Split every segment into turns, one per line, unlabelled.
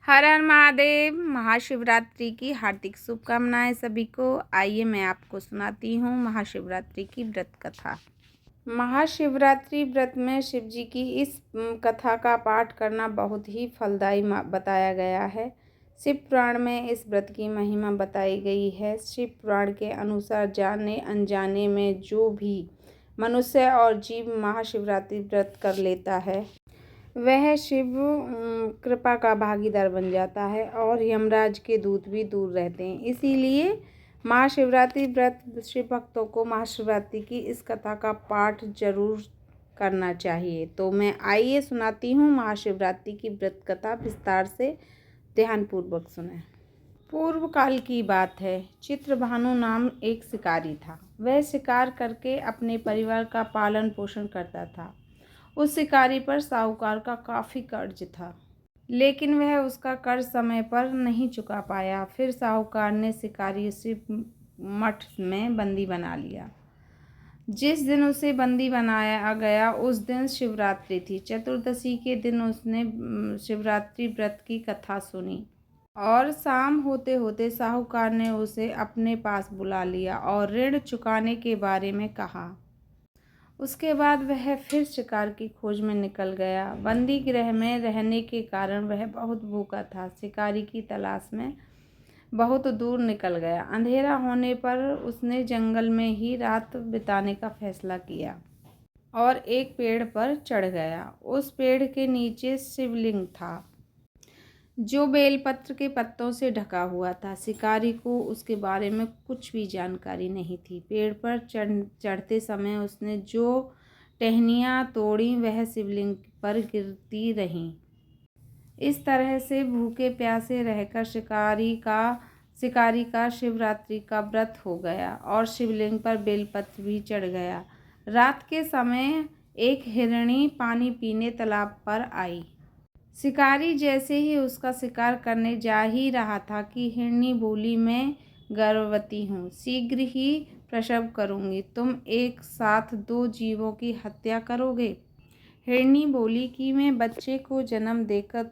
हर हर महादेव। महाशिवरात्रि की हार्दिक शुभकामनाएं सभी को। आइए मैं आपको सुनाती हूँ महाशिवरात्रि की व्रत कथा। महाशिवरात्रि व्रत में शिव जी की इस कथा का पाठ करना बहुत ही फलदायी बताया गया है। शिव पुराण में इस व्रत की महिमा बताई गई है। शिव पुराण के अनुसार जाने अनजाने में जो भी मनुष्य और जीव महाशिवरात्रि व्रत कर लेता है वह शिव कृपा का भागीदार बन जाता है और यमराज के दूत भी दूर रहते हैं। इसीलिए महाशिवरात्रि व्रत शिव भक्तों को महाशिवरात्रि की इस कथा का पाठ जरूर करना चाहिए। तो मैं आइए सुनाती हूँ महाशिवरात्रि की व्रत कथा, विस्तार से ध्यानपूर्वक सुने। पूर्व काल की बात है। चित्रभानु नाम एक शिकारी था। वह शिकार करके अपने परिवार का पालन पोषण करता था। उस शिकारी पर साहूकार का काफ़ी कर्ज था, लेकिन वह उसका कर्ज समय पर नहीं चुका पाया। फिर साहूकार ने शिकारी शिव मठ में बंदी बना लिया। जिस दिन उसे बंदी बनाया गया उस दिन शिवरात्रि थी। चतुर्दशी के दिन उसने शिवरात्रि व्रत की कथा सुनी और शाम होते होते साहूकार ने उसे अपने पास बुला लिया और ऋण चुकाने के बारे में कहा। उसके बाद वह फिर शिकार की खोज में निकल गया। बंदी गृह में रहने के कारण वह बहुत भूखा था। शिकारी की तलाश में बहुत दूर निकल गया। अंधेरा होने पर उसने जंगल में ही रात बिताने का फैसला किया और एक पेड़ पर चढ़ गया। उस पेड़ के नीचे शिवलिंग था जो बेलपत्र के पत्तों से ढका हुआ था। शिकारी को उसके बारे में कुछ भी जानकारी नहीं थी। पेड़ पर चढ़ते समय उसने जो टहनियाँ तोड़ी वह शिवलिंग पर गिरती रहीं। इस तरह से भूखे प्यासे रहकर शिकारी का शिवरात्रि का व्रत हो गया और शिवलिंग पर बेलपत्र भी चढ़ गया। रात के समय एक हिरणी पानी पीने तालाब पर आई। शिकारी जैसे ही उसका शिकार करने जा ही रहा था कि हिरनी बोली, मैं गर्भवती हूँ, शीघ्र ही प्रसव करूँगी। तुम एक साथ 2 जीवों की हत्या करोगे। हिरनी बोली कि मैं बच्चे को जन्म देकर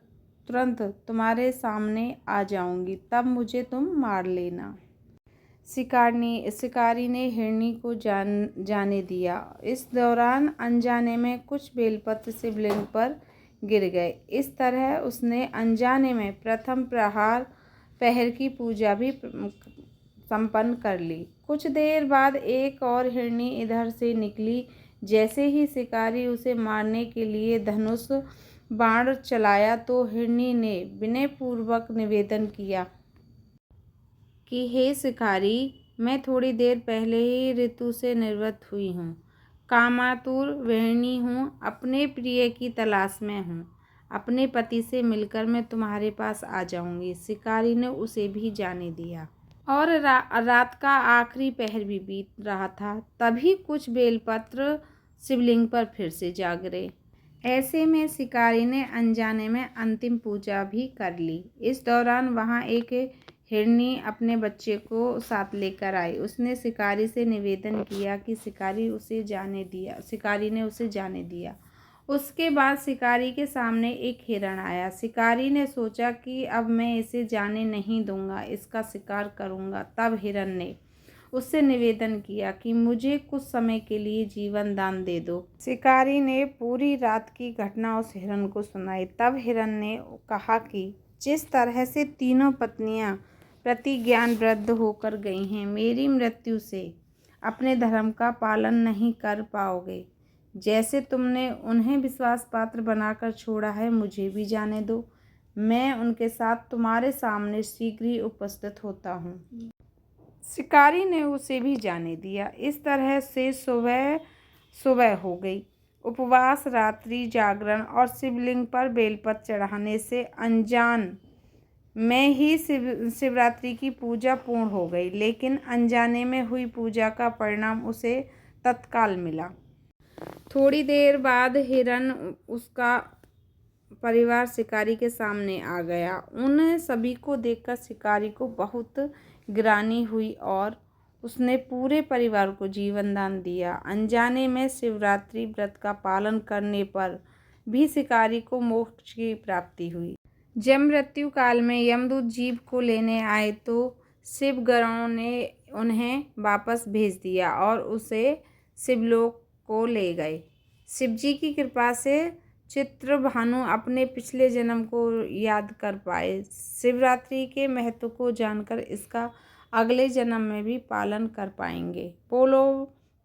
तुरंत तुम्हारे सामने आ जाऊँगी, तब मुझे तुम मार लेना। शिकारी ने हिरनी को जाने दिया। इस दौरान अनजाने में कुछ बेलपत्र शिवलिंग पर गिर गए। इस तरह उसने अनजाने में प्रथम पहर की पूजा भी संपन्न कर ली। कुछ देर बाद एक और हिरनी इधर से निकली। जैसे ही शिकारी उसे मारने के लिए धनुष बाण चलाया तो हिरनी ने विनयपूर्वक निवेदन किया कि हे शिकारी, मैं थोड़ी देर पहले ही ऋतु से निवृत्त हुई हूँ, कामातुर गृहिणी हूँ, अपने प्रिय की तलाश में हूँ। अपने पति से मिलकर मैं तुम्हारे पास आ जाऊंगी। शिकारी ने उसे भी जाने दिया और रात का आखिरी पहर भी बीत रहा था। तभी कुछ बेलपत्र शिवलिंग पर फिर से जा गिरे। ऐसे में शिकारी ने अनजाने में अंतिम पूजा भी कर ली। इस दौरान वहाँ एक हिरनी अपने बच्चे को साथ लेकर आई। उसने शिकारी से निवेदन किया कि शिकारी ने उसे जाने दिया। उसके बाद शिकारी के सामने एक हिरण आया। शिकारी ने सोचा कि अब मैं इसे जाने नहीं दूंगा, इसका शिकार करूंगा। तब हिरण ने उससे निवेदन किया कि मुझे कुछ समय के लिए जीवन दान दे दो। शिकारी ने पूरी रात की घटना उस हिरण को सुनाई। तब हिरण ने कहा कि जिस तरह से तीनों पत्नियां प्रतिज्ञानबद्ध होकर गई हैं, मेरी मृत्यु से अपने धर्म का पालन नहीं कर पाओगे। जैसे तुमने उन्हें विश्वास पात्र बनाकर छोड़ा है, मुझे भी जाने दो। मैं उनके साथ तुम्हारे सामने शीघ्र ही उपस्थित होता हूँ। शिकारी ने उसे भी जाने दिया। इस तरह से सुबह हो गई। उपवास, रात्रि जागरण और शिवलिंग पर बेलपत्र चढ़ाने से अनजान में ही शिवरात्रि की पूजा पूर्ण हो गई। लेकिन अनजाने में हुई पूजा का परिणाम उसे तत्काल मिला। थोड़ी देर बाद हिरण उसका परिवार शिकारी के सामने आ गया। उन सभी को देखकर शिकारी को बहुत ग्लानि हुई और उसने पूरे परिवार को जीवन दान दिया। अनजाने में शिवरात्रि व्रत का पालन करने पर भी शिकारी को मोक्ष की प्राप्ति हुई। जब मृत्यु काल में यमदूत जीव को लेने आए तो शिवगणों ने उन्हें वापस भेज दिया और उसे शिवलोक को ले गए। शिवजी की कृपा से चित्रभानु अपने पिछले जन्म को याद कर पाए। शिवरात्रि के महत्व को जानकर इसका अगले जन्म में भी पालन कर पाएंगे। बोलो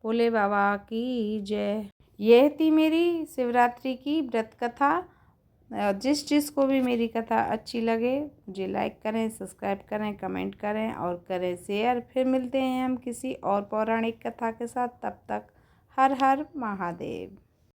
भोले बाबा की जय। यह थी मेरी शिवरात्रि की व्रत कथा। जिसको भी मेरी कथा अच्छी लगे मुझे लाइक करें, सब्सक्राइब करें, कमेंट करें और करें शेयर। फिर मिलते हैं हम किसी और पौराणिक कथा के साथ। तब तक हर हर महादेव।